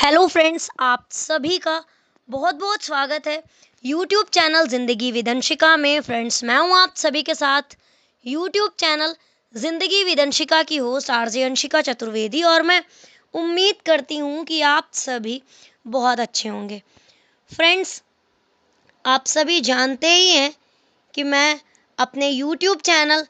Hello friends, आप सभी का बहुत बहुत स्वागत है यूट्यूब चैनल ज़िंदगी विद अंशिका में। फ्रेंड्स, मैं हूं आप सभी के साथ यूट्यूब चैनल ज़िंदगी विद अंशिका की होस्ट आरजे अंशिका चतुर्वेदी, और मैं उम्मीद करती हूं कि आप सभी बहुत अच्छे होंगे। फ्रेंड्स, आप सभी जानते ही हैं कि मैं अपने यूट्यूब चैनल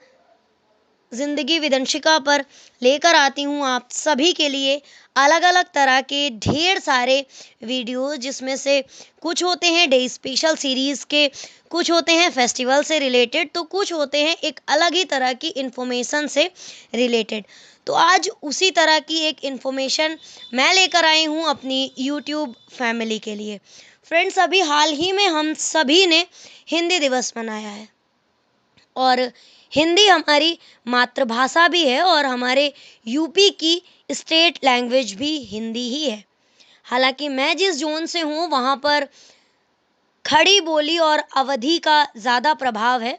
ज़िंदगी विदंशिका पर लेकर आती हूँ आप सभी के लिए अलग अलग तरह के ढेर सारे वीडियोस, जिसमें से कुछ होते हैं डे स्पेशल सीरीज़ के, कुछ होते हैं फेस्टिवल से रिलेटेड, तो कुछ होते हैं एक अलग ही तरह की इन्फॉर्मेशन से रिलेटेड। तो आज उसी तरह की एक इन्फॉर्मेशन मैं लेकर आई हूँ अपनी यूट्यूब फैमिली के लिए। फ्रेंड्स, अभी हाल ही में हम सभी ने हिंदी दिवस मनाया है, और हिंदी हमारी मातृभाषा भी है और हमारे यूपी की स्टेट लैंग्वेज भी हिंदी ही है। हालांकि मैं जिस जोन से हूँ वहाँ पर खड़ी बोली और अवधी का ज़्यादा प्रभाव है,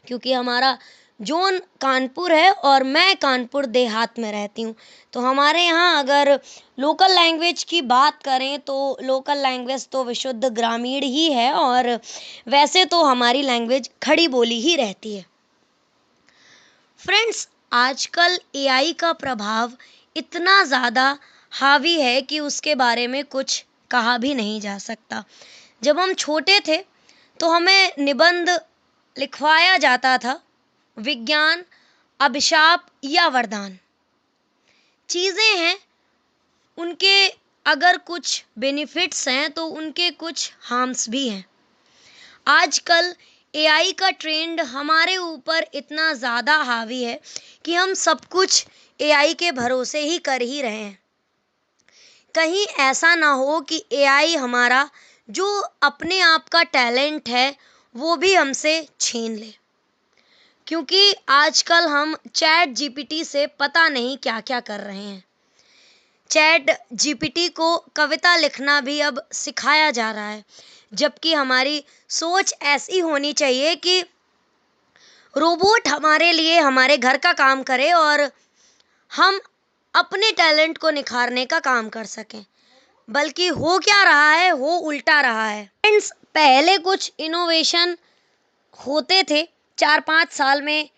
क्योंकि हमारा जोन कानपुर है और मैं कानपुर देहात में रहती हूँ। तो हमारे यहाँ अगर लोकल लैंग्वेज की बात करें तो लोकल लैंग्वेज तो विशुद्ध ग्रामीण ही है, और वैसे तो हमारी लैंग्वेज खड़ी बोली ही रहती है। फ्रेंड्स, आजकल एआई का प्रभाव इतना ज़्यादा हावी है कि उसके बारे में कुछ कहा भी नहीं जा सकता। जब हम छोटे थे तो हमें निबंध लिखवाया जाता था, विज्ञान अभिशाप या वरदान। चीज़ें हैं, उनके अगर कुछ बेनिफिट्स हैं तो उनके कुछ हार्म्स भी हैं। आजकल एआई का ट्रेंड हमारे ऊपर इतना ज़्यादा हावी है कि हम सब कुछ एआई के भरोसे ही कर ही रहे हैं। कहीं ऐसा ना हो कि एआई हमारा जो अपने आप का टैलेंट है वो भी हमसे छीन ले, क्योंकि आजकल हम चैट जीपीटी से पता नहीं क्या क्या कर रहे हैं। चैट जीपीटी को कविता लिखना भी अब सिखाया जा रहा है, जबकि हमारी सोच ऐसी होनी चाहिए कि रोबोट हमारे लिए हमारे घर का काम करे और हम अपने टैलेंट को निखारने का काम कर सकें। बल्कि हो क्या रहा है, हो उल्टा रहा है। फ्रेंड्स, पहले कुछ इनोवेशन होते थे 4-5 साल में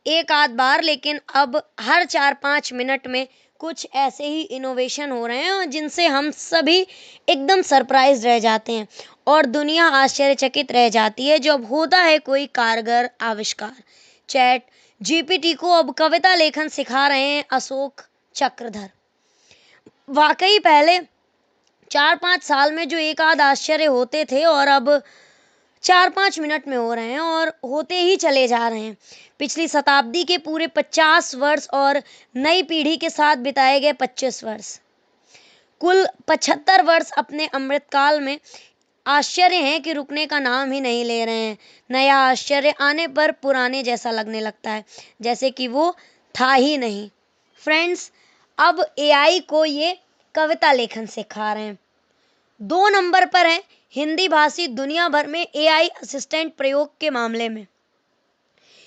एक आध बार, लेकिन अब हर 4-5 मिनट में कुछ ऐसे ही इनोवेशन हो रहे हैं और जिनसे हम सभी एकदम सरप्राइज रह जाते हैं और दुनिया आश्चर्यचकित रह जाती है जब होता है कोई कारगर आविष्कार। चैट जीपीटी को अब कविता लेखन सिखा रहे हैं अशोक चक्रधर। वाकई पहले 4-5 साल में जो एक आध आश्चर्य होते थे और अब 4-5 मिनट में हो रहे हैं और होते ही चले जा रहे हैं। पिछली शताब्दी के पूरे 50 वर्ष और नई पीढ़ी के साथ बिताए गए 25 वर्ष, कुल 75 वर्ष अपने अमृतकाल में आश्चर्य हैं कि रुकने का नाम ही नहीं ले रहे हैं। नया आश्चर्य आने पर पुराने जैसा लगने लगता है, जैसे कि वो था ही नहीं। फ्रेंड्स, अब एआई को ये कविता लेखन सिखा रहे हैं। 2 नंबर पर है हिंदी भाषी दुनिया भर में एआई असिस्टेंट प्रयोग के मामले में।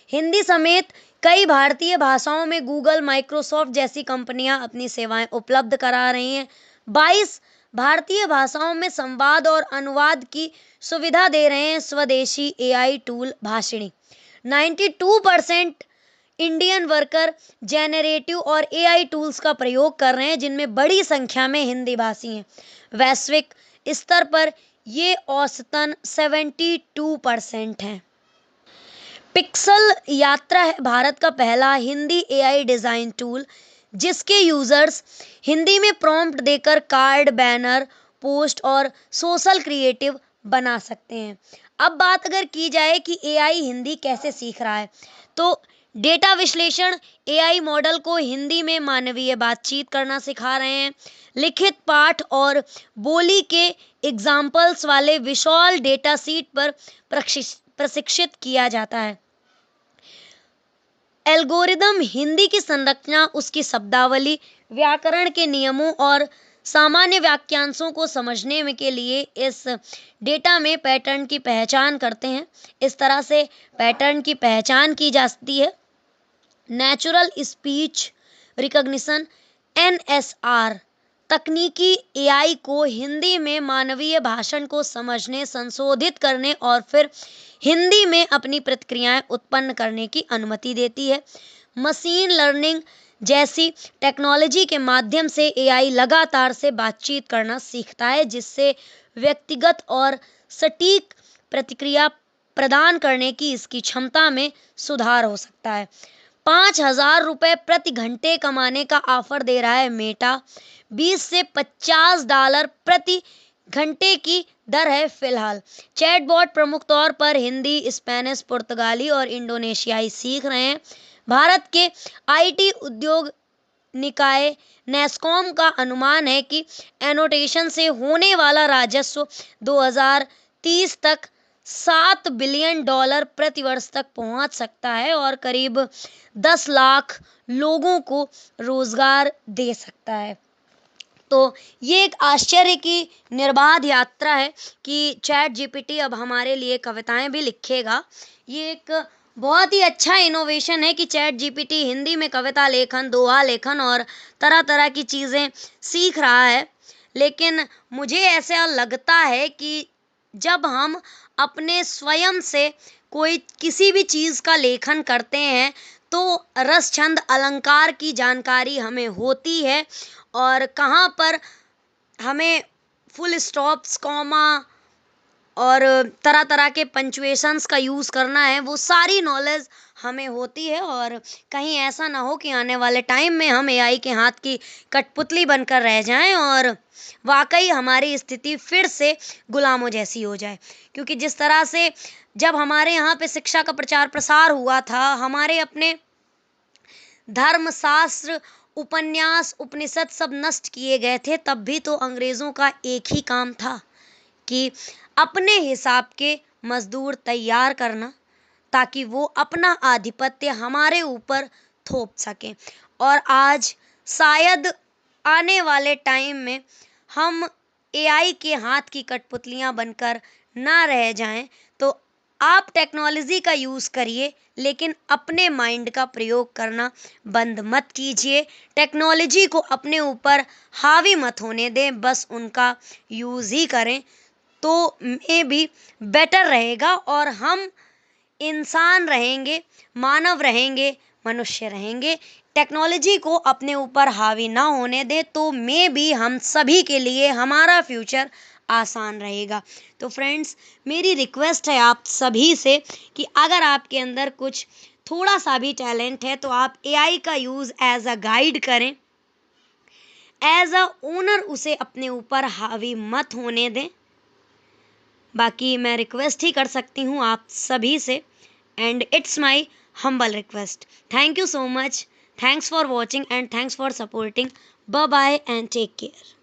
हिंदी समेत कई भारतीय भाषाओं में गूगल, माइक्रोसॉफ्ट जैसी कंपनियां अपनी सेवाएं उपलब्ध करा रही हैं। 22 भारतीय भाषाओं में संवाद और अनुवाद की सुविधा दे रहे हैं स्वदेशी AI tool Bhashini. 92% Indian worker generative और एआई टूल्स का प्रयोग कर रहे हैं, जिनमें बड़ी संख्या में हिंदी भाषी हैं। वैश्विक स्तर पर ये औसतन 72% हैं। पिक्सल यात्रा है भारत का पहला हिंदी एआई डिज़ाइन टूल, जिसके यूजर्स हिंदी में प्रॉम्प्ट देकर कार्ड, बैनर, पोस्ट और सोशल क्रिएटिव बना सकते हैं। अब बात अगर की जाए कि एआई हिंदी कैसे सीख रहा है, तो डेटा विश्लेषण एआई मॉडल को हिंदी में मानवीय बातचीत करना सिखा रहे हैं। लिखित पाठ और बोली के एग्जाम्पल्स वाले विशाल डेटा सीट पर प्रशिक्षित किया जाता है। एल्गोरिदम हिंदी की संरचना, उसकी शब्दावली, व्याकरण के नियमों और सामान्य वाक्यांशों को समझने में के लिए इस डेटा में पैटर्न की पहचान करते हैं। इस तरह से पैटर्न की पहचान की जाती है। नेचुरल स्पीच रिकॉग्निशन एनएसआर तकनीकी एआई को हिंदी में मानवीय भाषण को समझने, संशोधित करने और फिर हिंदी में अपनी प्रतिक्रियाएं उत्पन्न करने की अनुमति देती है। मशीन लर्निंग जैसी टेक्नोलॉजी के माध्यम से एआई लगातार से बातचीत करना सीखता है, जिससे व्यक्तिगत और सटीक प्रतिक्रिया प्रदान करने की इसकी क्षमता में सुधार हो सकता है। 5,000 रुपए प्रति घंटे कमाने का ऑफर दे रहा है मेटा। 20 से $50 प्रति घंटे की दर है फिलहाल। चैटबॉट प्रमुख तौर पर हिंदी, स्पेनिश, पुर्तगाली और इंडोनेशियाई सीख रहे हैं। भारत के आईटी उद्योग निकाय नैस्कॉम का अनुमान है कि एनोटेशन से होने वाला राजस्व 2030 तक $7 बिलियन प्रति वर्ष तक पहुंच सकता है और करीब 10 लाख लोगों को रोजगार दे सकता है। तो ये एक आश्चर्य की निर्बाध यात्रा है कि चैट जीपीटी अब हमारे लिए कविताएं भी लिखेगा। ये एक बहुत ही अच्छा इनोवेशन है कि चैट जीपीटी हिंदी में कविता लेखन, दोहा लेखन और तरह तरह की चीज़ें सीख रहा है। लेकिन मुझे ऐसा लगता है कि जब हम अपने स्वयं से कोई किसी भी चीज़ का लेखन करते हैं तो रस, छंद, अलंकार की जानकारी हमें होती है और कहाँ पर हमें फुल स्टॉप्स, कॉमा और तरह तरह के पंचुएशंस का यूज़ करना है, वो सारी नॉलेज हमें होती है। और कहीं ऐसा ना हो कि आने वाले टाइम में हम एआई के हाथ की कठपुतली बनकर रह जाएं और वाकई हमारी स्थिति फिर से गुलामों जैसी हो जाए। क्योंकि जिस तरह से जब हमारे यहाँ पे शिक्षा का प्रचार प्रसार हुआ था, हमारे अपने धर्मशास्त्र, उपन्यास, उपनिषद सब नष्ट किए गए थे, तब भी तो अंग्रेज़ों का एक ही काम था कि अपने हिसाब के मजदूर तैयार करना, ताकि वो अपना आधिपत्य हमारे ऊपर थोप सकें। और आज शायद आने वाले टाइम में हम एआई के हाथ की कठपुतलियां बनकर ना रह जाएं। तो आप टेक्नोलॉजी का यूज़ करिए, लेकिन अपने माइंड का प्रयोग करना बंद मत कीजिए। टेक्नोलॉजी को अपने ऊपर हावी मत होने दें, बस उनका यूज़ ही करें तो मे भी बेटर रहेगा और हम इंसान रहेंगे, मानव रहेंगे, मनुष्य रहेंगे। टेक्नोलॉजी को अपने ऊपर हावी ना होने दें तो मे भी हम सभी के लिए हमारा फ्यूचर आसान रहेगा। तो फ्रेंड्स, मेरी रिक्वेस्ट है आप सभी से कि अगर आपके अंदर कुछ थोड़ा सा भी टैलेंट है तो आप एआई का यूज़ एज अ गाइड करें, एज अ ओनर उसे अपने ऊपर हावी मत होने दें। बाकी मैं रिक्वेस्ट ही कर सकती हूँ आप सभी से, and it's my humble request. Thank you so much. Thanks for watching and thanks for supporting. Bye bye and take care.